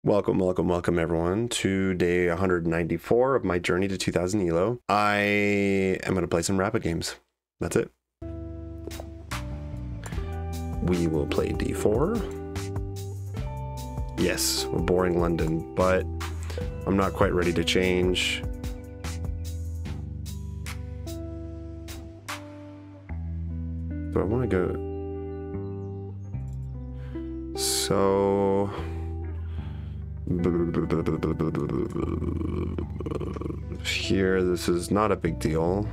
Welcome everyone to day 194 of my journey to 2000 Elo. I am going to play some rapid games. That's it. We will play d4. Yes, we're boring London, but I'm not quite ready to change. Do I want to go? So... Here, this is not a big deal.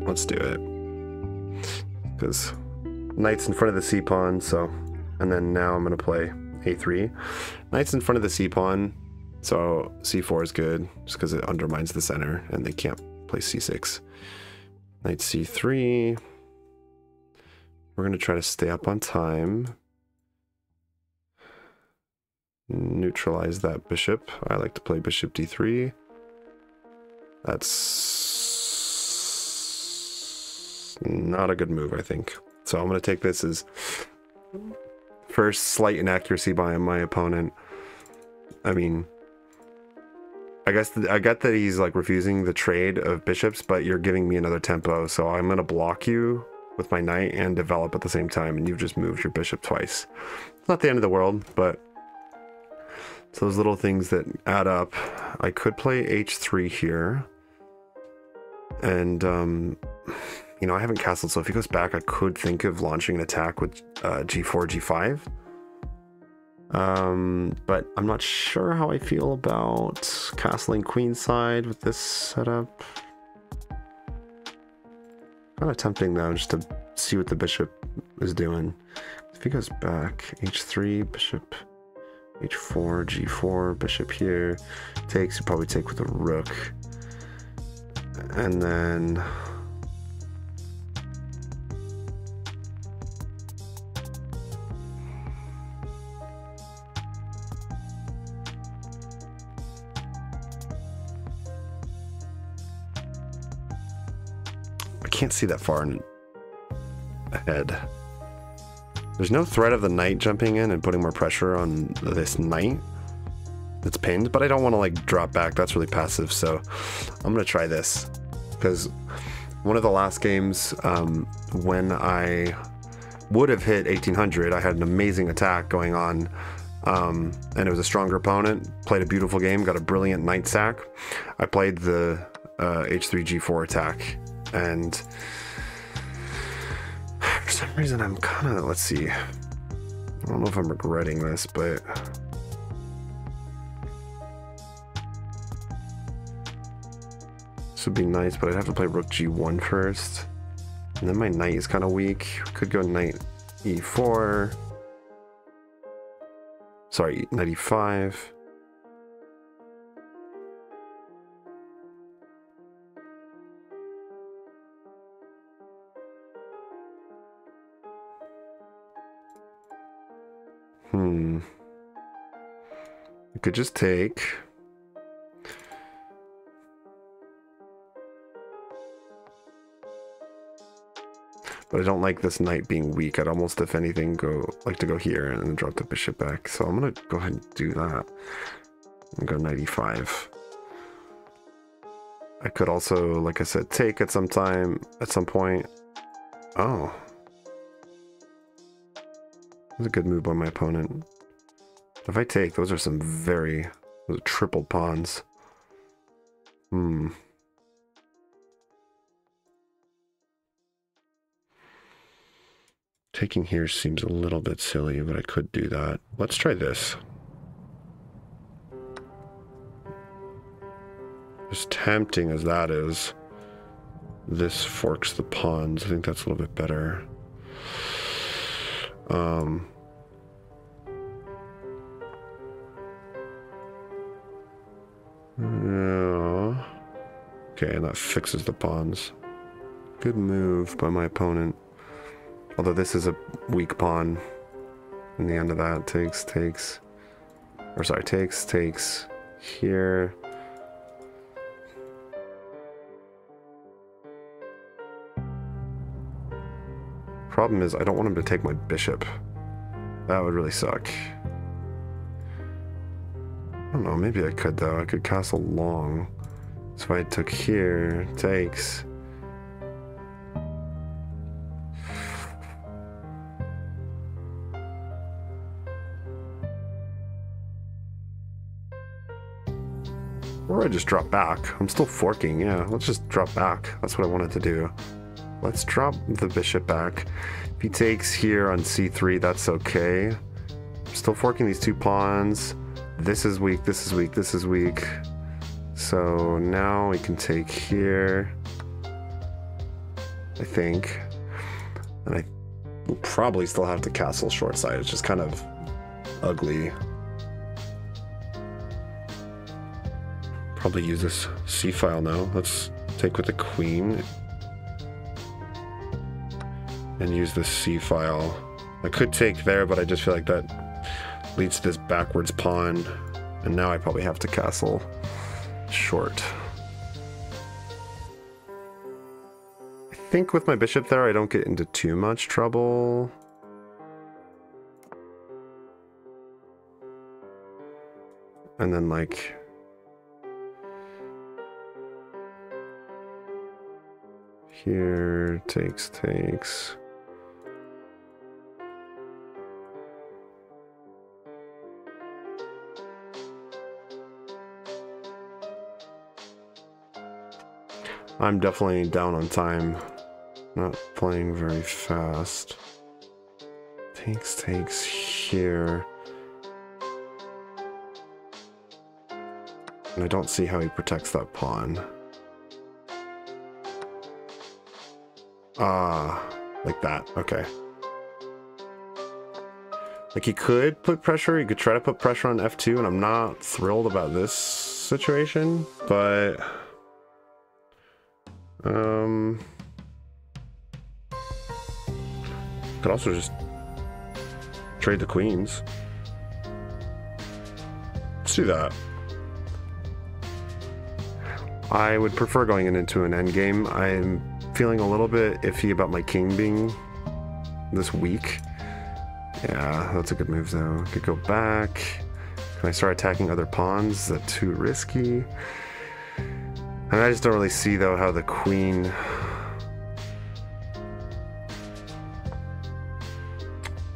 Let's do it. Because knight's in front of the c pawn, so... And then now I'm going to play a3. Knight's in front of the c pawn, so c4 is good, just because it undermines the center, and they can't play c6. Knight c3. We're going to try to stay up on time. Neutralize that bishop. I like to play bishop d3. That's not a good move, I think. So I'm going to take this as first slight inaccuracy by my opponent. I mean, I get that he's like refusing the trade of bishops, but you're giving me another tempo, so I'm going to block you with my knight and develop at the same time, and you've just moved your bishop twice. It's not the end of the world, but so those little things that add up. I could play h3 here. And, you know, I haven't castled, so if he goes back, I could think of launching an attack with g4, g5. But I'm not sure how I feel about castling queenside with this setup. Kind of tempting, though, just to see what the bishop is doing. If he goes back, h3, bishop... h4, g4, bishop here, takes, you probably take with a rook, and then I can't see that far ahead. There's no threat of the knight jumping in and putting more pressure on this knight that's pinned, but I don't want to like drop back. That's really passive, so I'm gonna try this, because one of the last games when I would have hit 1800, I had an amazing attack going on, and it was a stronger opponent, played a beautiful game, got a brilliant knight sack. I played the h3 g4 attack, and for some reason I'm kind of, let's see, I don't know if I'm regretting this, but this would be nice, but I'd have to play rook g1 first, and then my knight is kind of weak. Could go knight e4, sorry, knight e5. I could just take. But I don't like this knight being weak. I'd almost, if anything, like to go here and then drop the bishop back. So I'm gonna go ahead and do that. And go knight e5. I could also, like I said, take at some point. Oh. That's a good move by my opponent. If I take, those are some those are tripled pawns. Taking here seems a little bit silly, but I could do that. Let's try this. As tempting as that is, this forks the pawns. I think that's a little bit better. Yeah. Okay, and that fixes the pawns. Good move by my opponent. Although this is a weak pawn. In the end of that, takes. Or sorry, takes here. Problem is, I don't want him to take my bishop. That would really suck. don't know, maybe I could though. I could castle long. So if I took here, takes. Or I just drop back. I'm still forking, yeah. Let's just drop back. That's what I wanted to do. Let's drop the bishop back. If he takes here on c3, that's okay. I'm still forking these two pawns. This is weak, this is weak, this is weak. So now we can take here, I think. And I will probably still have to castle short side. It's just kind of ugly. Probably use this c-file now. Let's take with the queen and use the c-file. I could take there, but I just feel like that leads to this backwards pawn, and now I probably have to castle short. I think with my bishop there, I don't get into too much trouble. And then like here, takes. I'm definitely down on time. Not playing very fast. Takes here. And I don't see how he protects that pawn. Like that, okay. Like he could put pressure, he could try to put pressure on f2, and I'm not thrilled about this situation, but could also just trade the queens. Let's do that. I would prefer going into an endgame. I'm feeling a little bit iffy about my king being this weak. Yeah, that's a good move though. Could go back. Can I start attacking other pawns? Is that too risky? And I just don't really see though how the queen...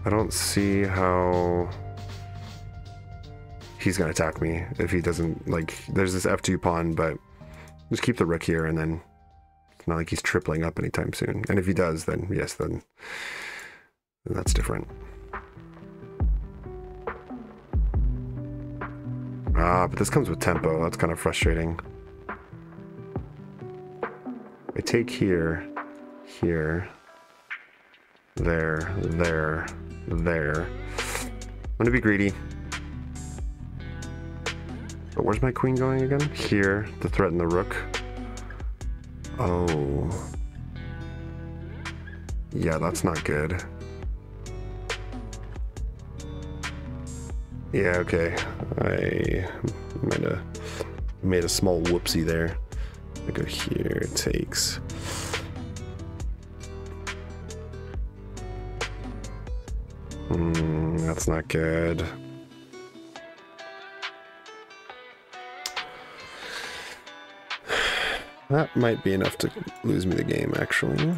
I don't see how he's gonna attack me if he doesn't, like, there's this f2 pawn, but just keep the rook here, and then it's not like he's tripling up anytime soon. And if he does, then yes, then that's different. But this comes with tempo. That's kind of frustrating. I take here, here, there. I'm gonna be greedy. But where's my queen going again? Here, to threaten the rook. Oh. Yeah, that's not good. Yeah, okay. I might have made a small whoopsie there. I go here, takes. That's not good. That might be enough to lose me the game, actually.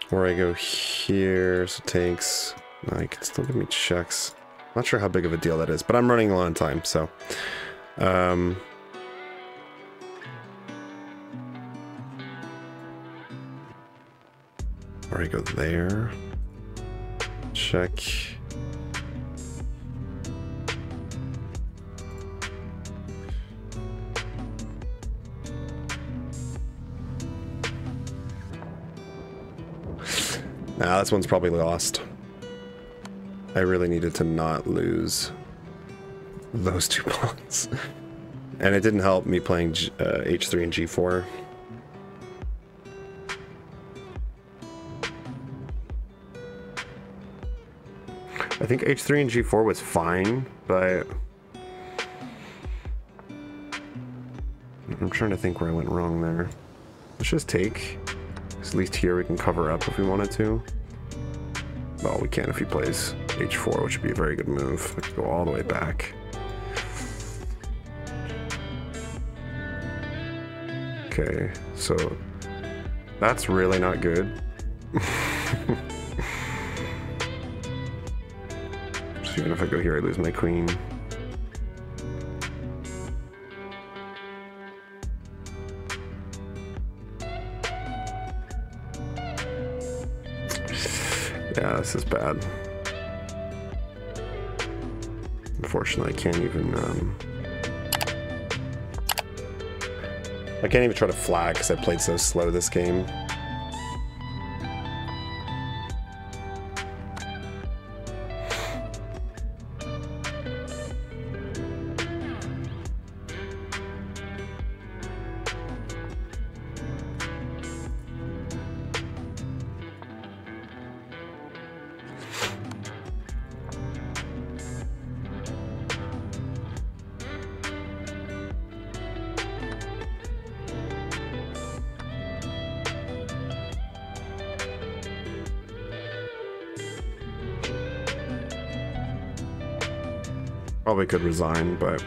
Or I go here, so takes. I can still give me checks. Not sure how big of a deal that is, but I'm running low on time, so. Or I go there. Check. Nah, this one's probably lost. I really needed to not lose those two pawns. And it didn't help me playing h3 and g4. I think h3 and g4 was fine, but I'm trying to think where I went wrong there. Let's just take. At least here we can cover up if we wanted to. Well, we can if he plays h4, which would be a very good move. I could go all the way back. Okay, so that's really not good. So even if I go here, I lose my queen. Yeah, this is bad. Unfortunately, I can't even try to flag because I played so slow this game. Probably could resign, but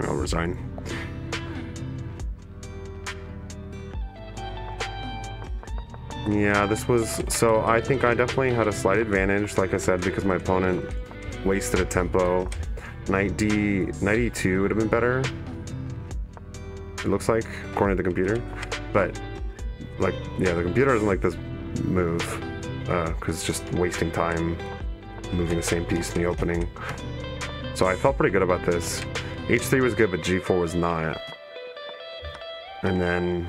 I'll resign. Yeah, this was, so I think I definitely had a slight advantage, like I said, because my opponent wasted a tempo. Knight e2 would have been better, it looks like, according to the computer. But, like, yeah, the computer doesn't like this move, because it's just wasting time moving the same piece in the opening. So I felt pretty good about this. h3 was good, but g4 was not. And then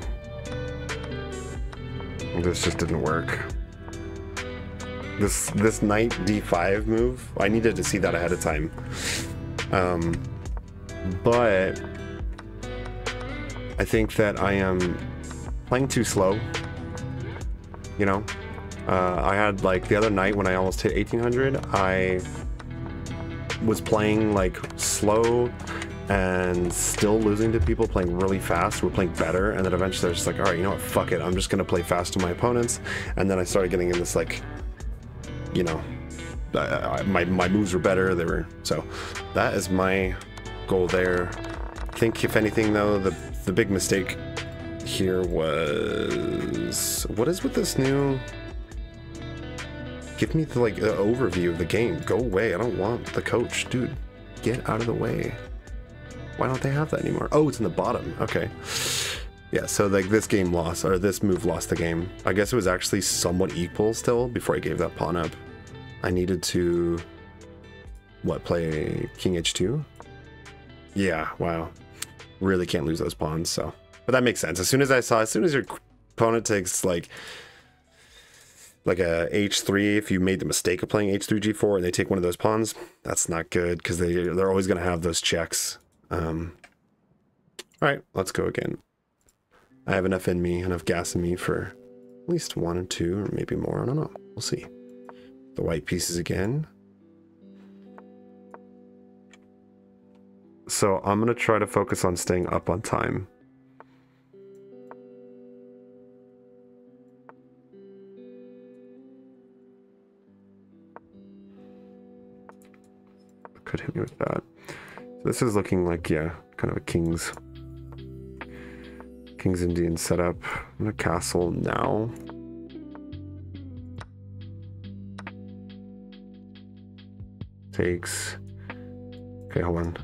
this just didn't work. This knight d5 move, I needed to see that ahead of time. But I think that I am playing too slow. You know, I had, like, the other night when I almost hit 1800, I was playing like slow and still losing to people playing really fast who were playing better, and then eventually I was just like, all right, you know what, fuck it, I'm just gonna play fast to my opponents. And then I started getting in this, like, you know, my moves were better, they were, so that is my goal there. I think if anything though, the big mistake here was, what is with this new, give me the, like, overview of the game, go away, I don't want the coach, dude, get out of the way. Why don't they have that anymore? Oh, it's in the bottom. Okay. Yeah, so, like, this game lost, or this move lost the game. I guess it was actually somewhat equal still before I gave that pawn up. I needed to, what, play king h2? Yeah, wow. Really can't lose those pawns, so. But that makes sense. As soon as your opponent takes, like a h3, if you made the mistake of playing h3 g4 and they take one of those pawns, that's not good, because they're always going to have those checks. All right, let's go again. I have enough in me, enough gas in me for at least 1 and 2, or maybe more. I don't know. We'll see. The white pieces again. So I'm going to try to focus on staying up on time. Could hit me with that. So this is looking like, yeah, kind of a King's Indian setup. I'm gonna castle now. Takes. Okay, hold on.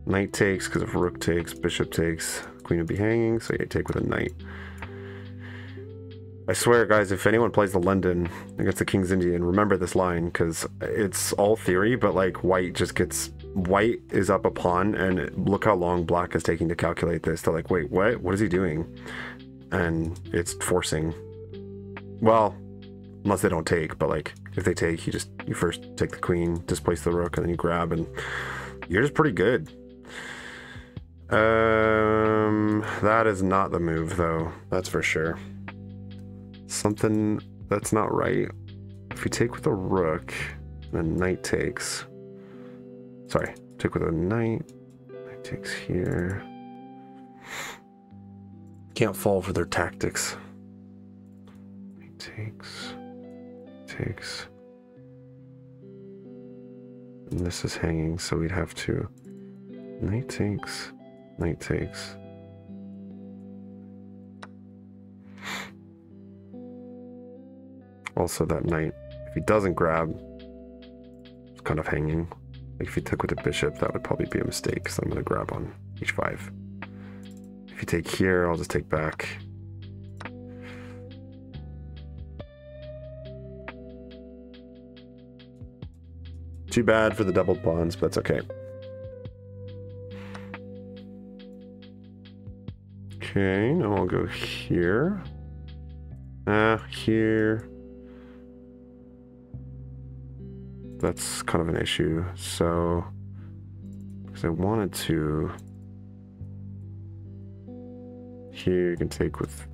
Knight takes because if rook takes, bishop takes, queen would be hanging, so you take with a knight. I swear, guys, if anyone plays the London against the King's Indian, remember this line, because it's all theory, but, like, white is up a pawn, and look how long black is taking to calculate this. They're like, wait, what is he doing? And it's forcing. Well, unless they don't take, but, like, if they take, you first take the queen, displace the rook, and then you grab, and you're just pretty good. That is not the move, though. That's for sure. Something that's not right. If you take with a rook, then knight takes. Sorry, take with a knight. Knight takes here. Can't fall for their tactics. Knight takes. Takes. And this is hanging, so we'd have to. Knight takes. Knight takes. Also, that knight, if he doesn't grab, it's kind of hanging. Like if he took with the bishop, that would probably be a mistake, because I'm going to grab on h5. If you take here, I'll just take back. Too bad for the double pawns, but that's okay. Okay, now I'll go here. Here. That's kind of an issue. So, because I wanted to. Here you can take with.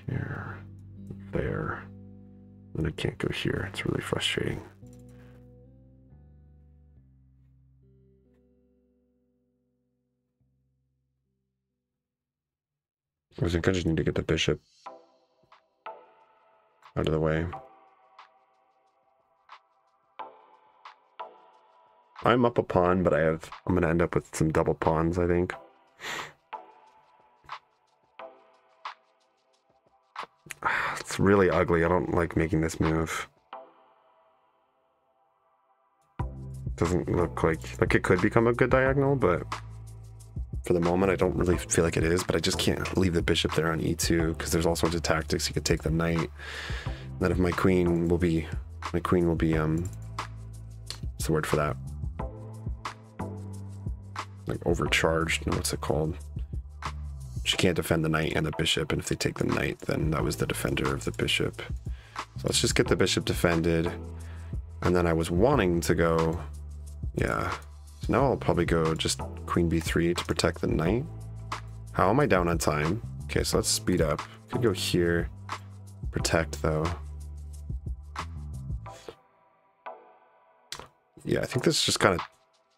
Here. There. Then I can't go here. It's really frustrating. I think I just need to get the bishop out of the way. I'm up a pawn, but I'm going to end up with some double pawns, I think. It's really ugly. I don't like making this move. Doesn't look like it could become a good diagonal, but for the moment, I don't really feel like it is, but I just can't leave the bishop there on e2 because there's all sorts of tactics. You could take the knight. Then if my queen will be, what's the word for that? Like overcharged. No, what's it called? She can't defend the knight and the bishop, and if they take the knight, then that was the defender of the bishop. So let's just get the bishop defended. And then I was wanting to go, yeah. So now I'll probably go just queen b3 to protect the knight. How am I down on time? Okay, so let's speed up. Could go here. Protect, though. Yeah, I think this just kind of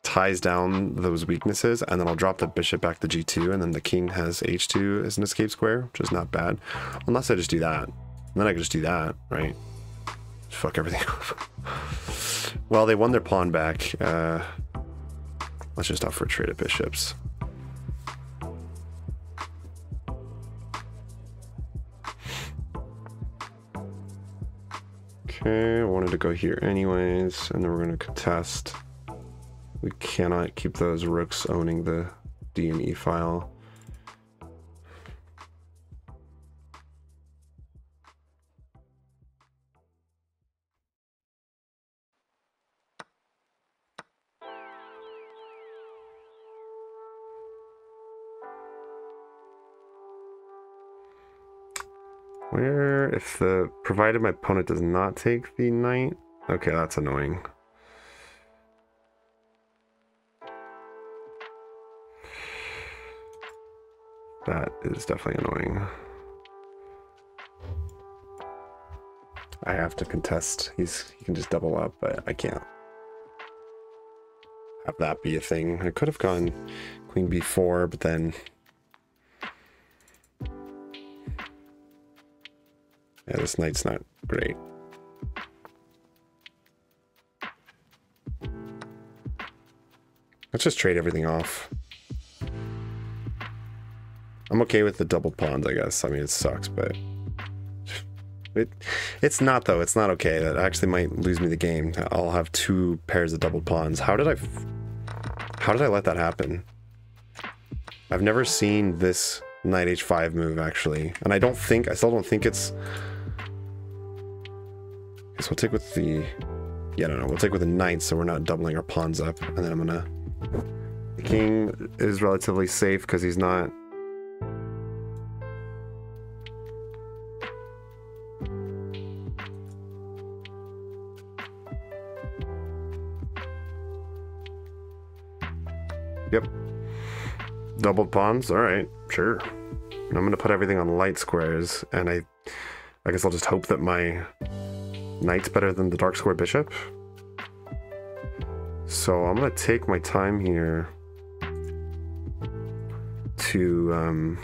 ties down those weaknesses, and then I'll drop the bishop back to g2, and then the king has h2 as an escape square, which is not bad. Unless I just do that. And then I can just do that, right? Just fuck everything up. Well, they won their pawn back. Let's just opt for a trade of bishops. Okay, I wanted to go here anyways, and then we're going to contest. We cannot keep those rooks owning the D and E file. Where, if the, provided my opponent does not take the knight, okay, that's annoying. That is definitely annoying. I have to contest. He can just double up, but I can't have that be a thing. I could have gone queen b4, but then yeah, this knight's not great. Let's just trade everything off. I'm okay with the double pawns, I guess. I mean, it sucks, but it's not, though. It's not okay. That actually might lose me the game. I'll have two pairs of double pawns. How did I let that happen? I've never seen this knight h5 move, actually. And I still don't think it's... So we'll take with the... Yeah, no, we'll take with the knight so we're not doubling our pawns up. And then I'm gonna... The king is relatively safe because he's not... Yep. Doubled pawns? Alright, sure. I'm gonna put everything on light squares, and I guess I'll just hope that my knight's better than the dark square bishop. So I'm gonna take my time here to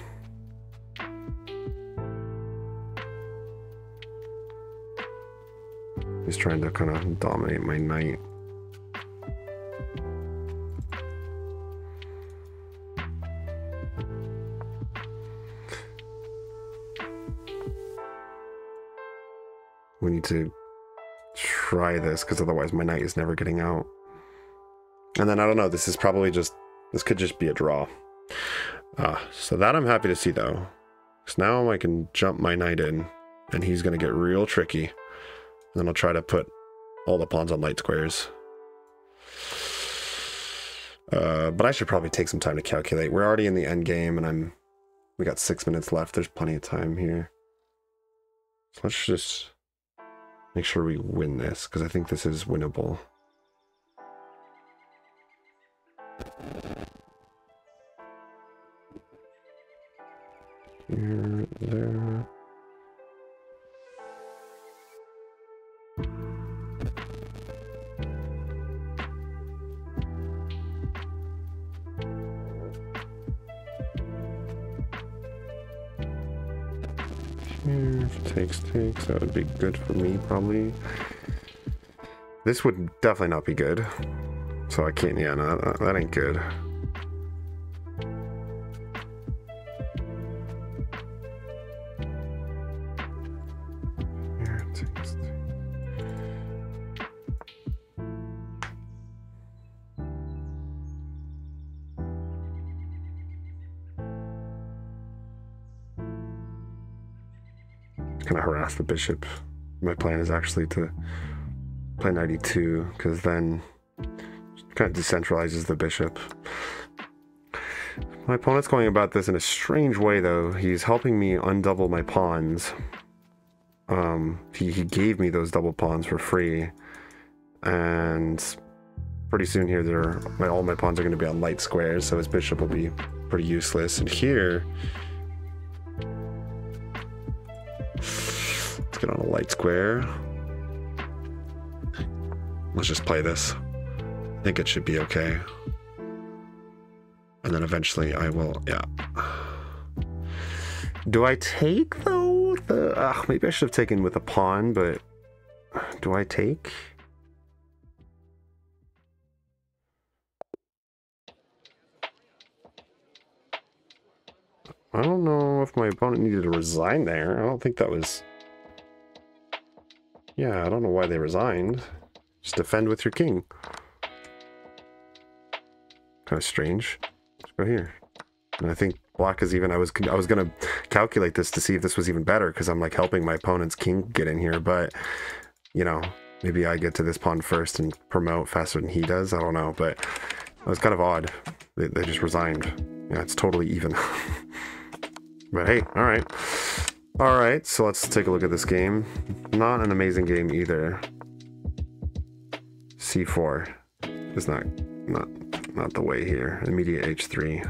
he's trying to kind of dominate my knight. We need to try this, because otherwise my knight is never getting out. And then I don't know, this could just be a draw. So that I'm happy to see though. Because now I can jump my knight in, and he's going to get real tricky. And then I'll try to put all the pawns on light squares. But I should probably take some time to calculate. We're already in the end game, and we got 6 minutes left. There's plenty of time here. So let's just make sure we win this, because I think this is winnable. Here, there. Here, if it takes, that would be good for me, probably. This would definitely not be good. So I can't, yeah, no, that ain't good. Here, it takes, kind of harass the bishop. My plan is actually to play knight e2, because then it kind of decentralizes the bishop. My opponent's going about this in a strange way though. He's helping me undouble my pawns. He gave me those double pawns for free, and pretty soon here all my pawns are going to be on light squares, so his bishop will be pretty useless. And here, let's get on a light square. Let's just play this. I think it should be okay. And then eventually I will, yeah. Do I take though? Maybe I should have taken with a pawn, but do I take? I don't know if my opponent needed to resign there. I don't think that was... Yeah, I don't know why they resigned. Just defend with your king. Kind of strange. Let's go here. And I think black is even... I was gonna calculate this to see if this was even better, because I'm like helping my opponent's king get in here, but you know, maybe I get to this pawn first and promote faster than he does. I don't know, but it was kind of odd. They just resigned. Yeah, it's totally even. But hey, all right. All right, so let's take a look at this game. Not an amazing game either. C4 is not the way here. Immediate H3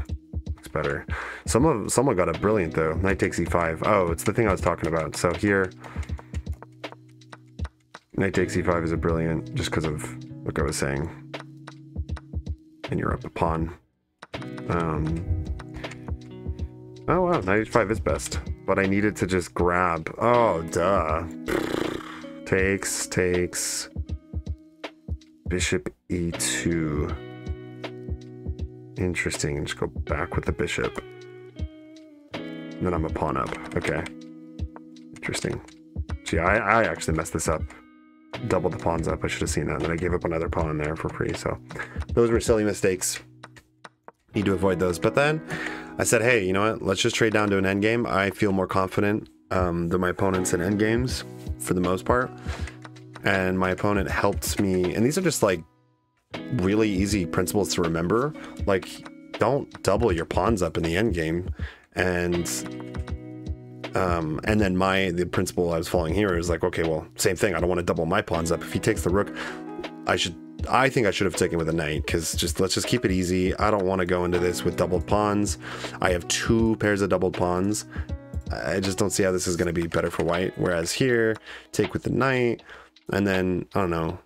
looks better. Someone got a brilliant though. Knight takes E5. Oh, it's the thing I was talking about. So here, knight takes E5 is a brilliant, just because of what I was saying. And you're up a pawn. Oh wow, knight H5 is best. But I needed to just grab. Oh, duh. Takes. Bishop E2. Interesting. And just go back with the bishop. And then I'm a pawn up. Okay. Interesting. Gee, I actually messed this up. Doubled the pawns up. I should have seen that. And then I gave up another pawn there for free. So those were silly mistakes. Need to avoid those. But then I said, hey, you know what? Let's just trade down to an endgame. I feel more confident than my opponents in endgames for the most part. And my opponent helped me. And these are just like really easy principles to remember. Like, don't double your pawns up in the endgame. And then the principle I was following here is like, okay, well, same thing. I don't want to double my pawns up. If he takes the rook, I think I should have taken with a knight, because let's just keep it easy. I don't want to go into this with doubled pawns. I have 2 pairs of doubled pawns. I just don't see how this is going to be better for white. Whereas here, take with the knight, and then, I don't know,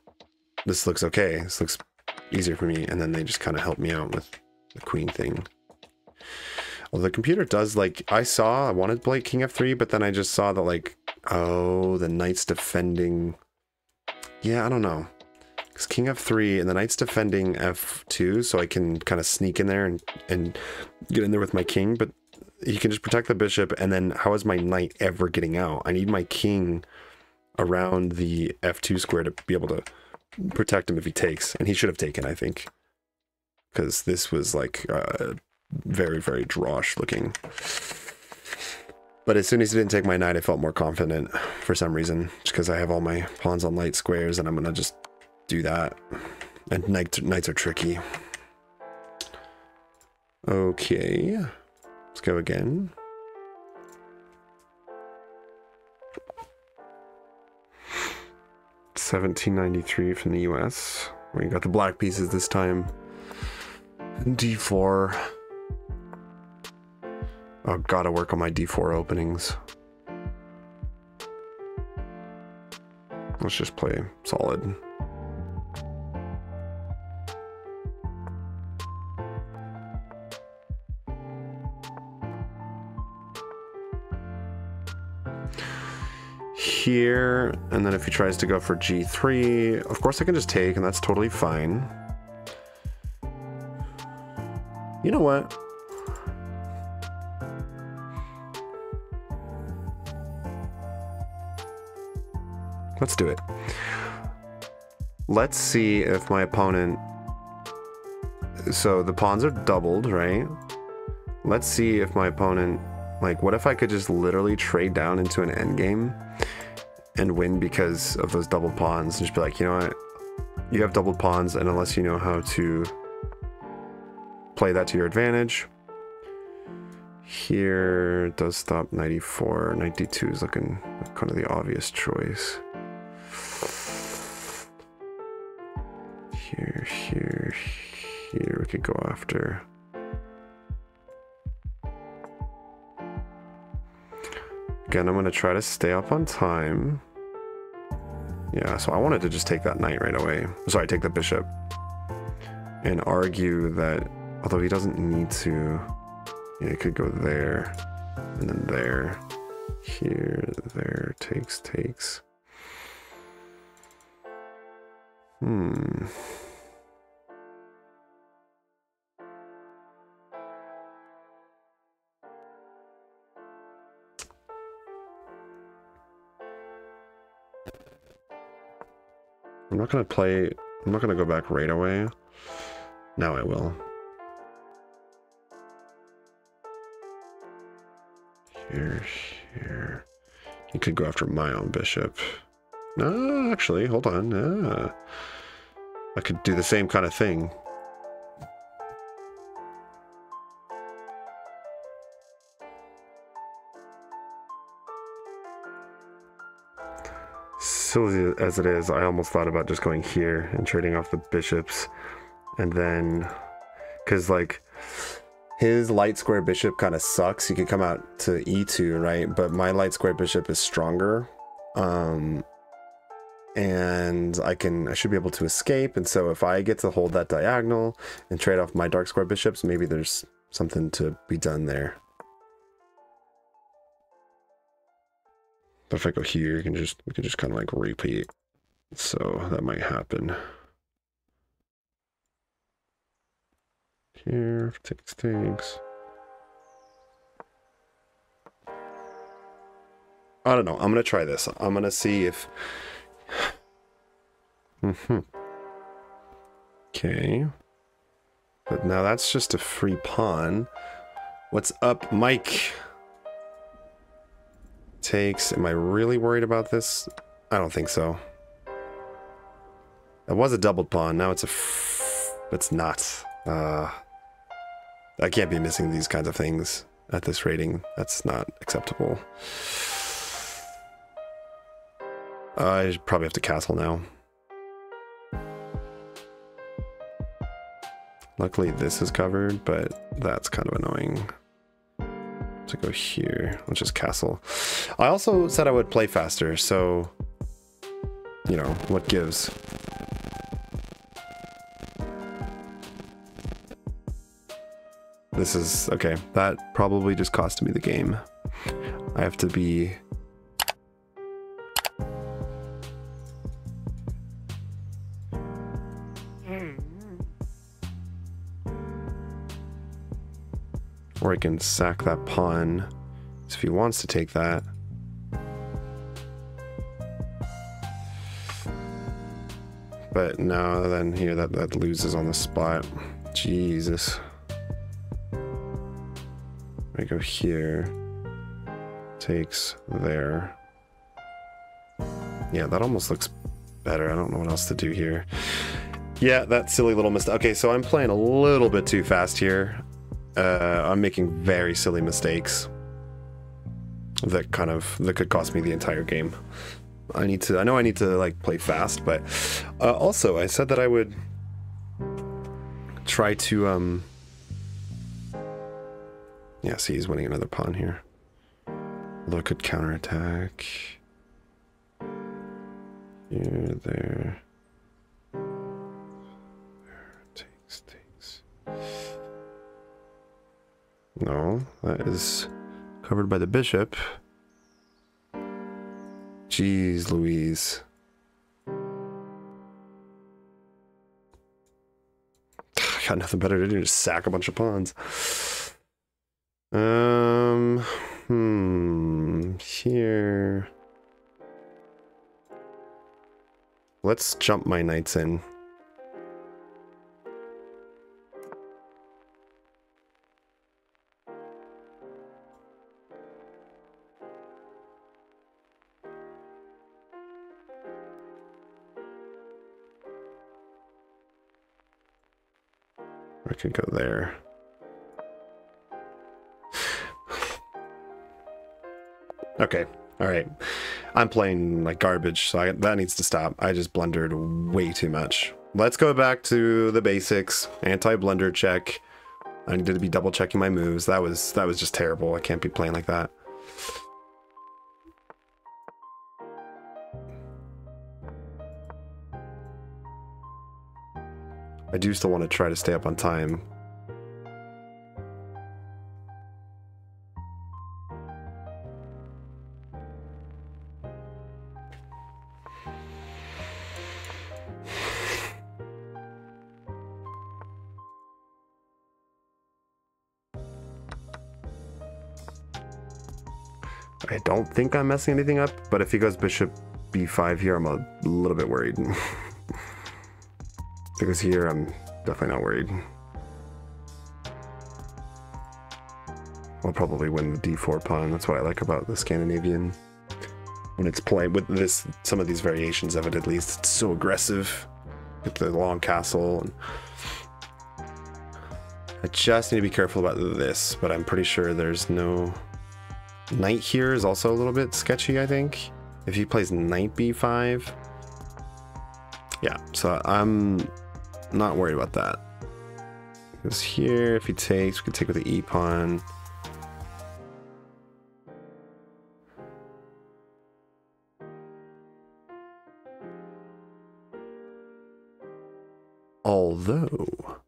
this looks okay. This looks easier for me, and then they just kind of help me out with the queen thing. Well, the computer does, like, I wanted to play king f3, but then I just saw that, like, oh, the knight's defending. Yeah, I don't know. Because king f3 and the knight's defending f2, so I can kind of sneak in there and get in there with my king, but he can just protect the bishop, and then how is my knight ever getting out? I need my king around the f2 square to be able to protect him if he takes, and he should have taken, I think. Because this was like very, very drawish looking. But as soon as he didn't take my knight, I felt more confident for some reason, just because I have all my pawns on light squares, and I'm going to just do that. And knights are tricky. Okay, let's go again. $17.93 from the US. We got the black pieces this time. D4. Oh, gotta work on my D4 openings. Let's just play solid. Here, and then if he tries to go for G3, of course I can just take, and that's totally fine. You know what? Let's do it. Let's see if my opponent... So the pawns are doubled, right? Let's see if my opponent... Like, what if I could just literally trade down into an endgame and win because of those double pawns, and just be like, you know what, you have doubled pawns, and unless you know how to play that to your advantage. Here it does stop 94. 92 is looking like kind of the obvious choice. Here we could go after. Again, I'm going to try to stay up on time. Yeah, so I wanted to just take that knight right away. Sorry, take the bishop. And argue that, although he doesn't need to, yeah, he could go there, and then there. Here, there, takes. I'm not gonna go back right away. Now I will. Here. He could go after my own bishop. No, actually, hold on. I could do the same kind of thing. Silly as it is, I almost thought about just going here and trading off the bishops, and then, because like his light square bishop kind of sucks. He could come out to e2, right? But my light square bishop is stronger, and I should be able to escape. And so if I get to hold that diagonal and trade off my dark square bishops, maybe there's something to be done there. But if I go here, we can just kind of like repeat. So that might happen. Here, takes. I don't know. I'm gonna try this. I'm gonna see if. Okay. But now that's just a free pawn. What's up, Mike? Takes. Am I really worried about this? I don't think so. It was a doubled pawn. Now it's it's not. I can't be missing these kinds of things at this rating. That's not acceptable. I probably have to castle now. Luckily this is covered, but that's kind of annoying. To go here, which is castle. I also said I would play faster, so you know, what gives? This is okay. That probably just cost me the game. I have to be or I can sack that pawn. So if he wants to take that. But no, then here that loses on the spot. Jesus. I go here. Takes there. Yeah, that almost looks better. I don't know what else to do here. Yeah, that silly little mistake. Okay, so I'm playing a little bit too fast here. I'm making very silly mistakes that could cost me the entire game. I know I need to like play fast, but also I said that I would try to yeah, see, he's winning another pawn here. Although I could counterattack. Here, there. Takes. No, that is covered by the bishop. Jeez Louise. Got nothing better to do, just sack a bunch of pawns. Here. Let's jump my knights in. I could go there. Okay, all right. I'm playing like garbage, so that needs to stop. I just blundered way too much. Let's go back to the basics. Anti-blunder check. I needed to be double checking my moves. That was just terrible. I can't be playing like that. I do still want to try to stay up on time. I don't think I'm messing anything up, but if he goes bishop b5 here, I'm a little bit worried. Because here, I'm definitely not worried. I'll probably win the d4 pawn. That's what I like about the Scandinavian. When it's played with this, some of these variations of it at least, it's so aggressive. With the long castle. And I just need to be careful about this, but I'm pretty sure there's no... Knight here is also a little bit sketchy, I think. If he plays knight b5. Yeah, so I'm not worried about that. Because here, if he takes, we could take with the e-pawn. Although...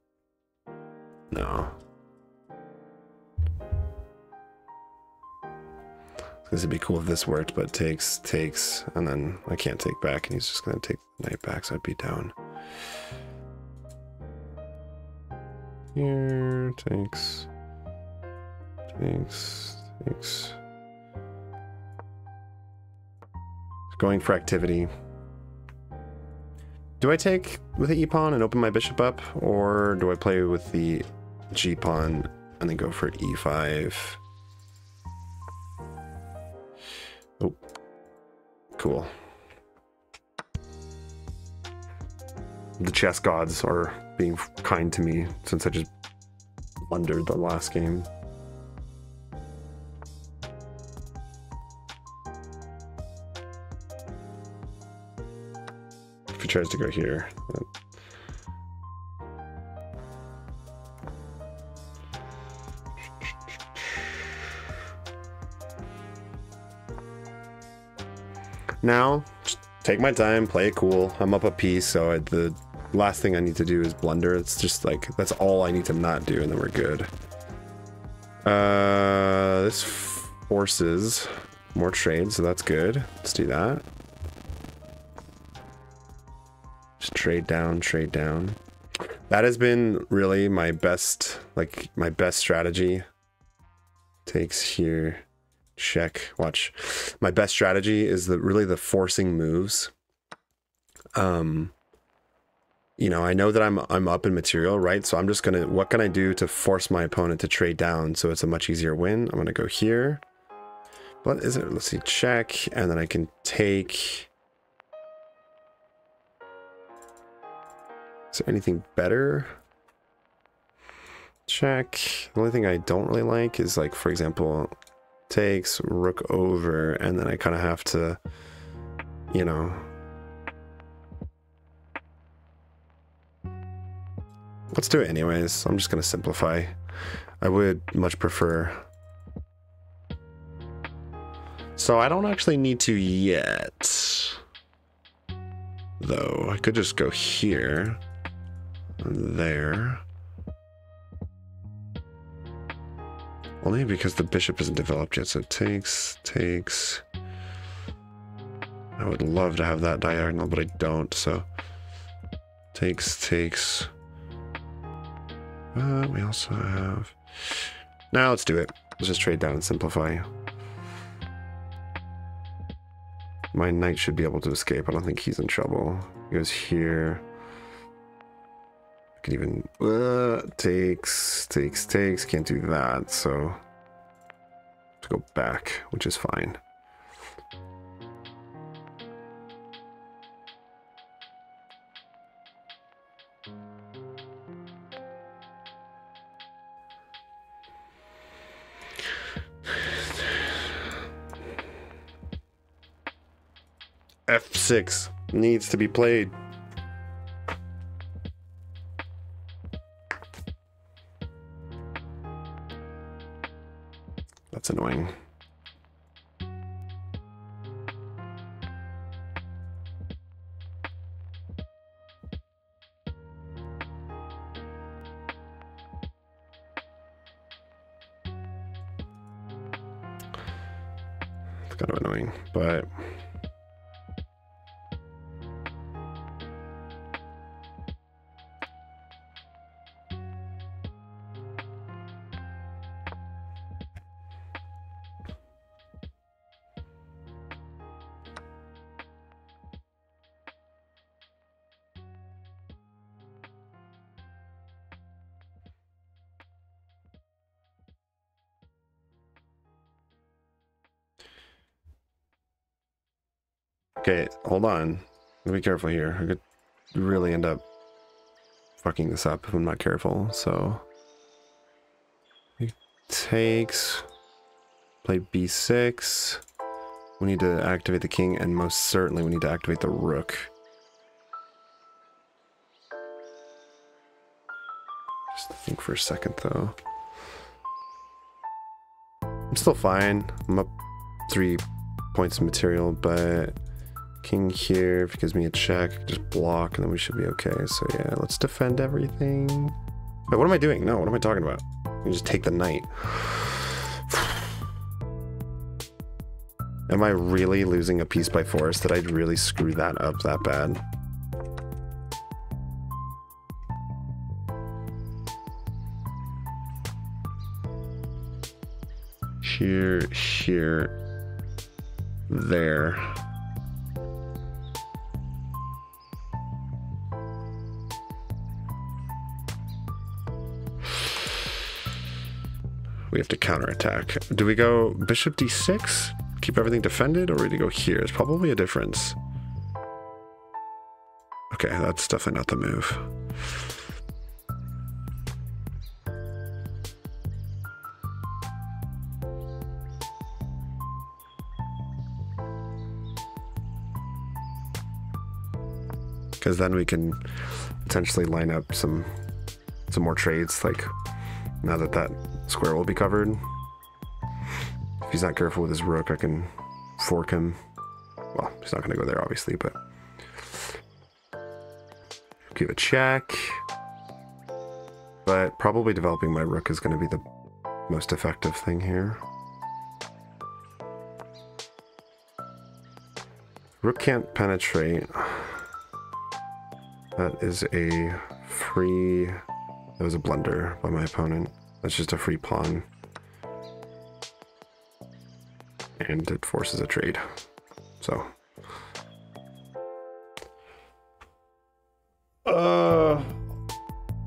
No. This would be cool if this worked, but takes, and then I can't take back, and he's just going to take the knight back, so I'd be down. Here, takes. Going for activity. Do I take with the e-pawn and open my bishop up, or do I play with the g-pawn and then go for e5? Oh, cool. The chess gods are being kind to me since I just blundered the last game. If he tries to go here. Now, just take my time, play it cool. I'm up a piece, so the last thing I need to do is blunder. It's just like, that's all I need to not do, and then we're good. This forces more trade, so that's good. Let's do that. Just trade down, trade down. That has been really my best, like my best strategy. Takes here, check, watch. My best strategy is really the forcing moves. You know, I know that I'm up in material, right? So I'm just gonna, what can I do to force my opponent to trade down so it's a much easier win? I'm gonna go here. What is it? Let's see, check, and then I can take. Is there anything better? Check. The only thing I don't really like is, like, for example, takes rook over, and then I kind of have to, you know. Let's do it anyways. I'm just gonna simplify. I would much prefer. So I don't actually need to yet, though. I could just go here and there. Only because the bishop isn't developed yet, so it takes. I would love to have that diagonal, but I don't, so takes. We also have. Now let's do it. Let's just trade down and simplify. My knight should be able to escape. I don't think he's in trouble. He goes here. I can even takes. Can't do that, so to go back, which is fine. F6 needs to be played. That's annoying. It's kind of annoying, but okay, hold on. Be careful here. I could really end up fucking this up if I'm not careful. So he takes, play b6. We need to activate the king, and most certainly we need to activate the rook. Just think for a second though. I'm still fine. I'm up 3 points of material, but king here, if it gives me a check, just block, and then we should be okay. So yeah, let's defend everything. Wait, what am I doing? No, what am I talking about? You just take the knight. Am I really losing a piece by force? Did I really screw that up that bad? Here, there. We have to counterattack. Do we go bishop d6? Keep everything defended, or do we go here? There's probably a difference. Okay, that's definitely not the move. Because then we can potentially line up some more trades, like now that that square will be covered. If he's not careful with his rook, I can fork him. Well, he's not going to go there, obviously, but give a check. But probably developing my rook is going to be the most effective thing here. Rook can't penetrate. That is a free... That was a blunder by my opponent. That's just a free pawn. And it forces a trade. So...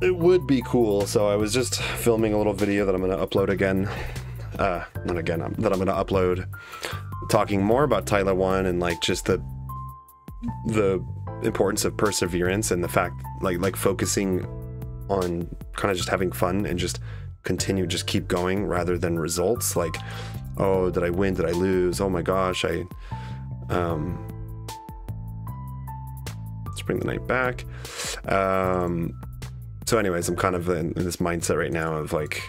it would be cool. So I was just filming a little video that I'm going to upload again. Not again, that I'm going to upload. Talking more about Tyler 1 and like just the importance of perseverance and the fact like focusing on kind of just having fun and just keep going rather than results. Like, oh, did I win? Did I lose? Oh my gosh, let's bring the knight back. So anyways, I'm kind of in this mindset right now of like,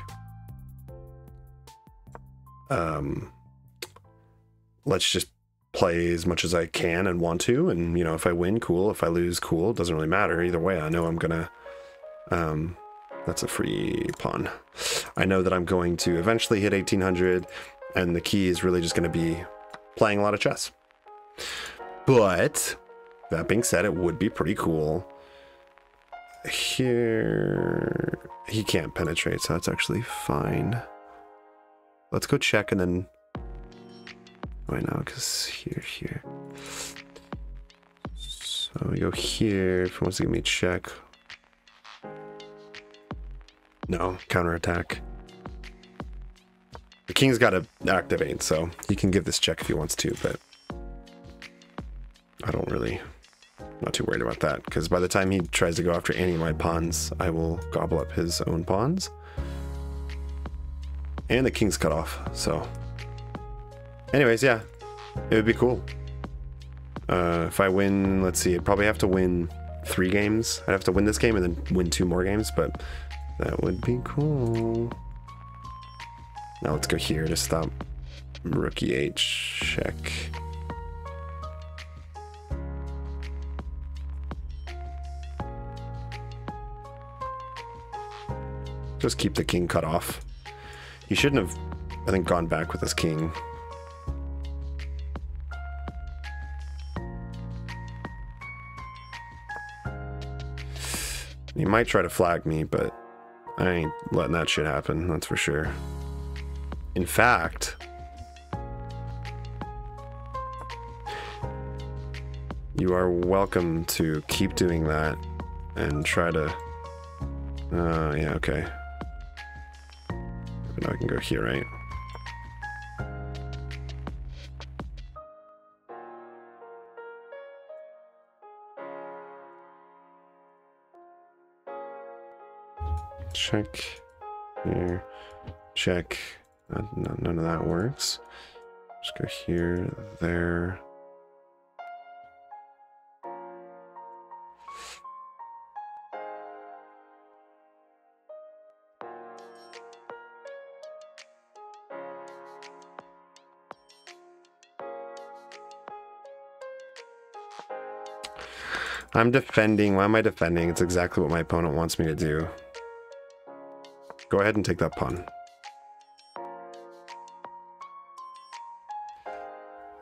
let's just play as much as I can and want to, and you know, if I win, cool. If I lose, cool. It doesn't really matter either way. I know I'm gonna that's a free pawn. I know that I'm going to eventually hit 1800, and the key is really just going to be playing a lot of chess. But that being said, it would be pretty cool. Here he can't penetrate, so that's actually fine. Let's go check and then right now, because here. So we go here. If he wants to give me a check. No, counterattack. The king's got to activate, so he can give this check if he wants to, but I don't really, not too worried about that, because by the time he tries to go after any of my pawns, I will gobble up his own pawns. And the king's cut off, so. Anyways, yeah, it would be cool. If I win, let's see, I'd probably have to win 3 games. I'd have to win this game and then win 2 more games, but that would be cool. Now let's go here to stop rook e8 check. Just keep the king cut off. He shouldn't have, I think, gone back with his king. He might try to flag me, but I ain't letting that shit happen, that's for sure. In fact, you are welcome to keep doing that and try to... yeah, okay. But now I can go here, right? Check here, check. None of that works. Just go here, there. I'm defending. Why am I defending? It's exactly what my opponent wants me to do. Go ahead and take that pawn.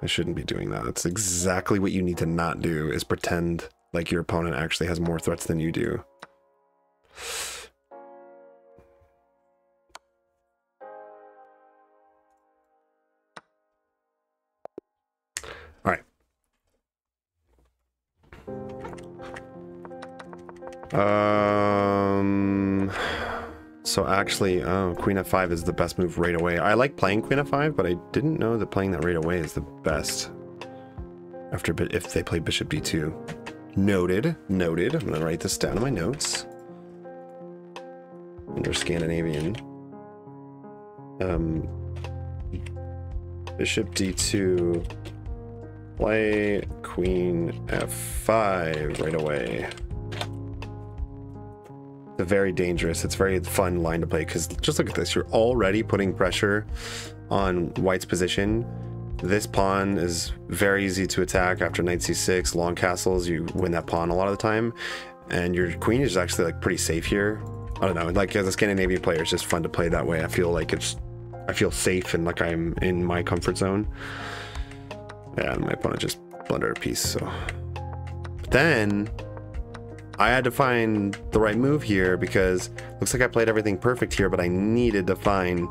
I shouldn't be doing that. That's exactly what you need to not do, is pretend like your opponent actually has more threats than you do. All right. So actually, oh, queen f5 is the best move right away. I like playing queen f5, but I didn't know that playing that right away is the best. After, if they play bishop d2. Noted, noted. I'm gonna write this down in my notes. Under Scandinavian. Bishop d2. Play queen f5 right away. Very dangerous. It's very fun line to play, because just look at this. You're already putting pressure on White's position This pawn is very easy to attack after knight c6. Long castles, you win that pawn a lot of the time. And your queen is actually like pretty safe here. I don't know, like as a Scandinavian player, it's just fun to play that way. I feel like I feel safe and like I'm in my comfort zone. Yeah, and my opponent just blundered a piece, so. But then I had to find the right move here because looks like I played everything perfect here, but I needed to find.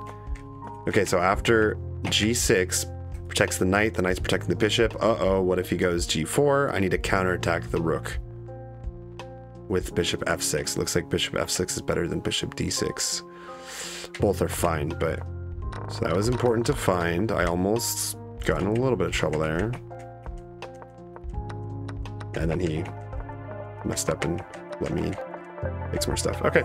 Okay, so after g6 protects the knight's protecting the bishop. Uh-oh, what if he goes g4? I need to counterattack the rook with bishop f6. Looks like bishop f6 is better than bishop d6. Both are fine, but so that was important to find. I almost got in a little bit of trouble there. And then he messed up and let me make some more stuff. Okay.